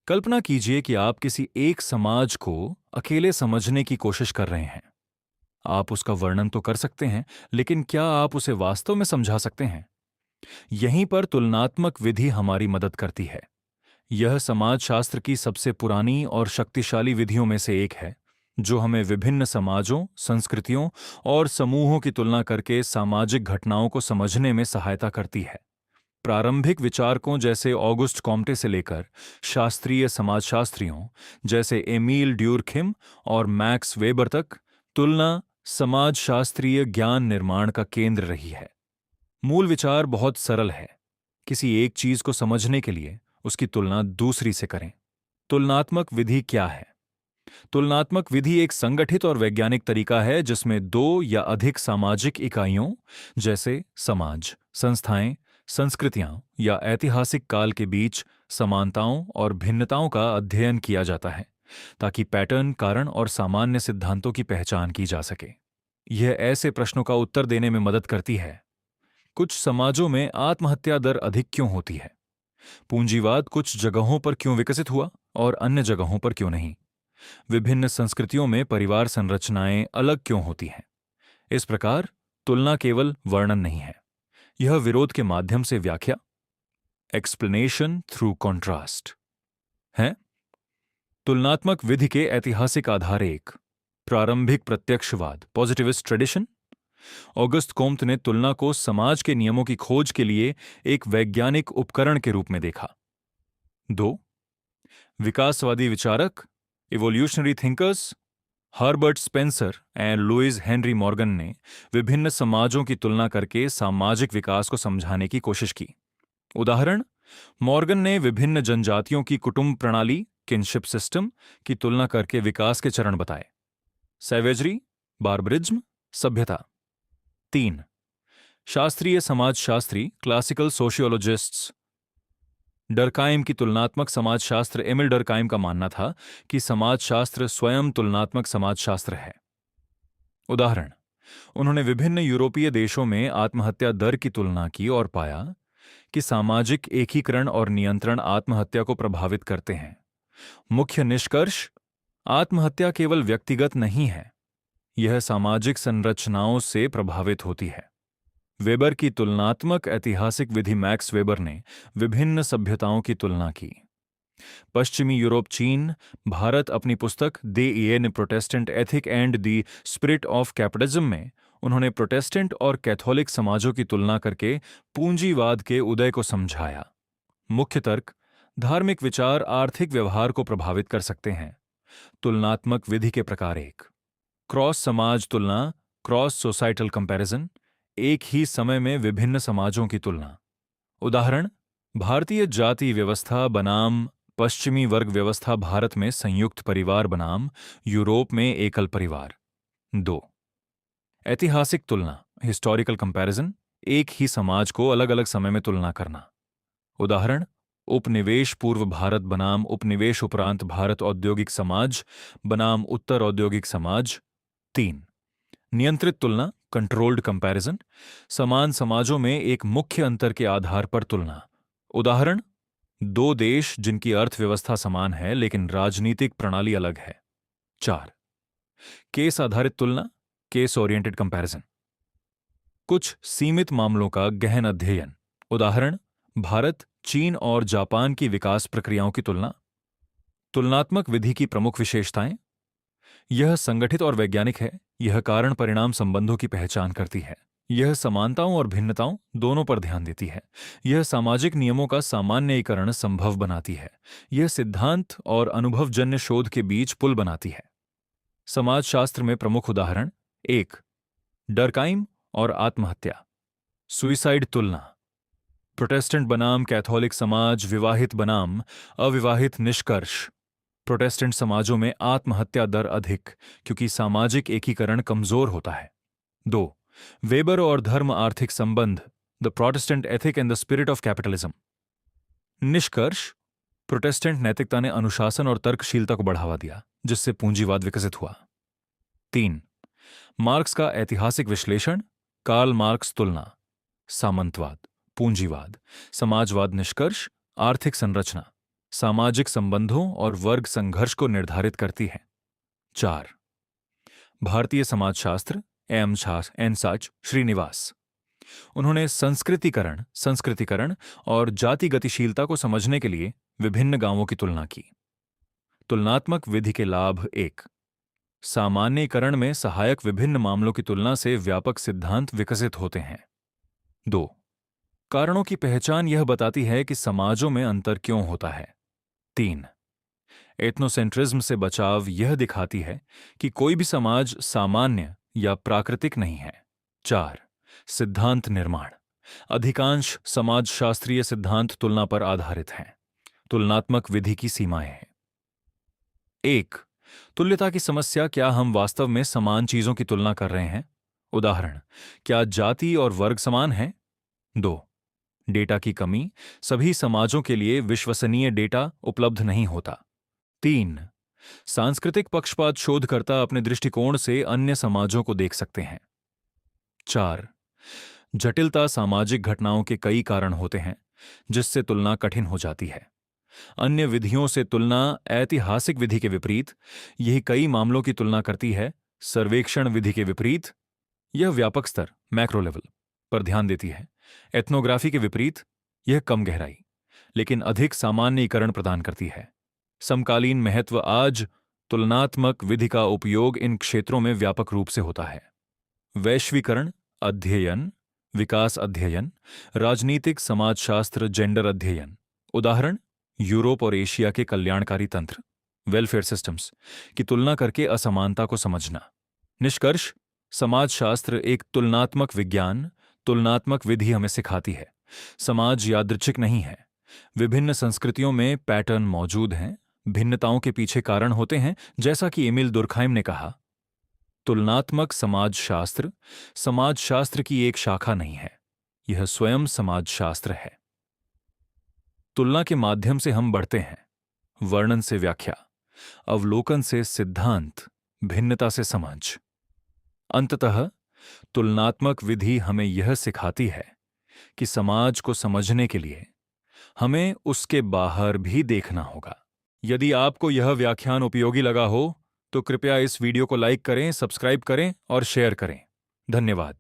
कल्पना कीजिए कि आप किसी एक समाज को अकेले समझने की कोशिश कर रहे हैं। आप उसका वर्णन तो कर सकते हैं, लेकिन क्या आप उसे वास्तव में समझा सकते हैं? यहीं पर तुलनात्मक विधि हमारी मदद करती है। यह समाजशास्त्र की सबसे पुरानी और शक्तिशाली विधियों में से एक है, जो हमें विभिन्न समाजों, संस्कृतियों और समूहों की तुलना करके सामाजिक घटनाओं को समझने में सहायता करती है। प्रारंभिक विचारकों जैसे ऑगस्ट कॉम्टे से लेकर शास्त्रीय समाजशास्त्रियों जैसे एमील ड्यूरखिम और मैक्स वेबर तक तुलना समाजशास्त्रीय ज्ञान निर्माण का केंद्र रही है। मूल विचार बहुत सरल है। किसी एक चीज को समझने के लिए उसकी तुलना दूसरी से करें। तुलनात्मक विधि क्या है? तुलनात्मक विधि एक संगठित और वैज्ञानिक तरीका है जिसमें दो या अधिक सामाजिक इकाइयों जैसे समाज, संस्थाएं, संस्कृतियां या ऐतिहासिक काल के बीच समानताओं और भिन्नताओं का अध्ययन किया जाता है, ताकि पैटर्न, कारण और सामान्य सिद्धांतों की पहचान की जा सके। यह ऐसे प्रश्नों का उत्तर देने में मदद करती है। कुछ समाजों में आत्महत्या दर अधिक क्यों होती है? पूंजीवाद कुछ जगहों पर क्यों विकसित हुआ और अन्य जगहों पर क्यों नहीं? विभिन्न संस्कृतियों में परिवार संरचनाएं अलग क्यों होती हैं? इस प्रकार तुलना केवल वर्णन नहीं है, यह विरोध के माध्यम से व्याख्या, एक्सप्लेनेशन थ्रू कॉन्ट्रास्ट है। तुलनात्मक विधि के ऐतिहासिक आधार एक, प्रारंभिक प्रत्यक्षवाद, पॉजिटिविस्ट ट्रेडिशन। ऑगस्ट कॉम्ट ने तुलना को समाज के नियमों की खोज के लिए एक वैज्ञानिक उपकरण के रूप में देखा। दो, विकासवादी विचारक, evolutionary thinkers, Herbert Spencer and Lewis Henry Morgan ने विभिन्न समाजों की तुलना करके सामाजिक विकास को समझाने की कोशिश की। उदाहरण, मॉर्गन ने विभिन्न जनजातियों की कुटुंब प्रणाली, किनशिप सिस्टम, की तुलना करके विकास के चरण बताए। सैवेजरी, बार्बरिज्म, सभ्यता। 3, शास्त्रीय समाजशास्त्री, क्लासिकल सोशियोलॉजिस्ट्स। डरकाइम की तुलनात्मक समाजशास्त्र। एमिल डरकाइम का मानना था कि समाजशास्त्र स्वयं तुलनात्मक समाजशास्त्र है। उदाहरण, उन्होंने विभिन्न यूरोपीय देशों में आत्महत्या दर की तुलना की और पाया कि सामाजिक एकीकरण और नियंत्रण आत्महत्या को प्रभावित करते हैं। मुख्य निष्कर्ष, आत्महत्या केवल व्यक्तिगत नहीं है, यह सामाजिक संरचनाओं से प्रभावित होती है। वेबर की तुलनात्मक ऐतिहासिक विधि। मैक्स वेबर ने विभिन्न सभ्यताओं की तुलना की। पश्चिमी यूरोप, चीन, भारत। अपनी पुस्तक the in Protestant ethic and the spirit of capitalism में उन्होंने प्रोटेस्टेंट और कैथोलिक समाजों की तुलना करके पूंजीवाद के उदय को समझाया। मुख्य तर्क, धार्मिक विचार आर्थिक व्यवहार को प्रभावित कर सकते हैं। तुलनात्मक विधि के प्रकार एक, क्रॉस समाज तुलना, क्रॉस सोसाइटल कंपैरिजन, एक ही समय में विभिन्न समाजों की तुलना। उदाहरण, भारतीय जाति व्यवस्था बनाम पश्चिमी वर्ग व्यवस्था, भारत में संयुक्त परिवार बनाम यूरोप में एकल परिवार। 2, ऐतिहासिक तुलना, हिस्टोरिकल कंपैरिजन, एक ही समाज को अलग अलग समय में तुलना करना। उदाहरण, उपनिवेश पूर्व भारत बनाम उपनिवेश उपरांत भारत, औद्योगिक समाज बनाम उत्तर औद्योगिक समाज। 3, नियंत्रित तुलना, कंट्रोल्ड कंपैरिजन, समान समाजों में एक मुख्य अंतर के आधार पर तुलना। उदाहरण, दो देश जिनकी अर्थव्यवस्था समान है लेकिन राजनीतिक प्रणाली अलग है। 4, केस आधारित तुलना, केस ओरिएंटेड कंपैरिजन, कुछ सीमित मामलों का गहन अध्ययन। उदाहरण, भारत, चीन और जापान की विकास प्रक्रियाओं की तुलना। तुलनात्मक विधि की प्रमुख विशेषताएं, यह संगठित और वैज्ञानिक है, यह कारण परिणाम संबंधों की पहचान करती है, यह समानताओं और भिन्नताओं दोनों पर ध्यान देती है, यह सामाजिक नियमों का सामान्यीकरण संभव बनाती है, यह सिद्धांत और अनुभवजन्य शोध के बीच पुल बनाती है। समाजशास्त्र में प्रमुख उदाहरण: 1, डरकाइम और आत्महत्या, सुइसाइड तुलना, प्रोटेस्टेंट बनाम कैथोलिक समाज, विवाहित बनाम अविवाहित निष्कर्ष, प्रोटेस्टेंट समाजों में आत्महत्या दर अधिक क्योंकि सामाजिक एकीकरण कमजोर होता है। 2, वेबर और धर्म आर्थिक संबंध, the Protestant ethic and the spirit of capitalism. निष्कर्ष, प्रोटेस्टेंट नैतिकता ने अनुशासन और तर्कशीलता को बढ़ावा दिया, जिससे पूंजीवाद विकसित हुआ। 3, मार्क्स का ऐतिहासिक विश्लेषण, कार्ल मार्क्स तुलना, सामंतवाद, पूंजीवाद, समाजवाद, निष्कर्ष, आर्थिक संरचना। सामाजिक संबंधों और वर्ग संघर्ष को निर्धारित करती है। 4. भारतीय समाजशास्त्र एन साच श्रीनिवास। उन्होंने संस्कृतिकरण और जाति गतिशीलता को समझने के लिए विभिन्न गांवों की तुलना की। तुलनात्मक विधि के लाभ 1. सामान्यीकरण में सहायक विभिन्न मामलों की तुलना से व्यापक सिद्धांत विकसित होते हैं। 2. कारणों की पहचान यह बताती है कि समाजों में अंतर क्यों होता है। 3. एथनोसेंट्रिज्म से बचाव यह दिखाती है कि कोई भी समाज सामान्य या प्राकृतिक नहीं है। 4. सिद्धांत निर्माण। अधिकांश समाजशास्त्रीय सिद्धांत तुलना पर आधारित हैं। तुलनात्मक विधि की सीमाएं हैं। 1. तुल्यता की समस्या। क्या हम वास्तव में समान चीजों की तुलना कर रहे हैं? उदाहरण, क्या जाति और वर्ग समान हैं? 2. डेटा की कमी। सभी समाजों के लिए विश्वसनीय डेटा उपलब्ध नहीं होता। 3. सांस्कृतिक पक्षपात। शोधकर्ता अपने दृष्टिकोण से अन्य समाजों को देख सकते हैं। 4. जटिलता। सामाजिक घटनाओं के कई कारण होते हैं जिससे तुलना कठिन हो जाती है। अन्य विधियों से तुलना। ऐतिहासिक विधि के विपरीत यही कई मामलों की तुलना करती है। सर्वेक्षण विधि के विपरीत यह व्यापक स्तर मैक्रो लेवल पर ध्यान देती है। एथनोग्राफी के विपरीत यह कम गहराई लेकिन अधिक सामान्यीकरण प्रदान करती है। समकालीन महत्व। आज तुलनात्मक विधि का उपयोग इन क्षेत्रों में व्यापक रूप से होता है। वैश्वीकरण अध्ययन, विकास अध्ययन, राजनीतिक समाजशास्त्र, जेंडर अध्ययन। उदाहरण, यूरोप और एशिया के कल्याणकारी तंत्र वेलफेयर सिस्टम्स की तुलना करके असमानता को समझना। निष्कर्ष, समाजशास्त्र एक तुलनात्मक विज्ञान। तुलनात्मक विधि हमें सिखाती है समाज यादृच्छिक नहीं है। विभिन्न संस्कृतियों में पैटर्न मौजूद हैं। भिन्नताओं के पीछे कारण होते हैं। जैसा कि एमिल दुर्खाइम ने कहा, तुलनात्मक समाजशास्त्र समाजशास्त्र की एक शाखा नहीं है, यह स्वयं समाजशास्त्र है। तुलना के माध्यम से हम बढ़ते हैं। वर्णन से व्याख्या, अवलोकन से सिद्धांत, भिन्नता से समझ। अंततः तुलनात्मक विधि हमें यह सिखाती है कि समाज को समझने के लिए हमें उसके बाहर भी देखना होगा। यदि आपको यह व्याख्यान उपयोगी लगा हो तो कृपया इस वीडियो को लाइक करें, सब्सक्राइब करें और शेयर करें। धन्यवाद।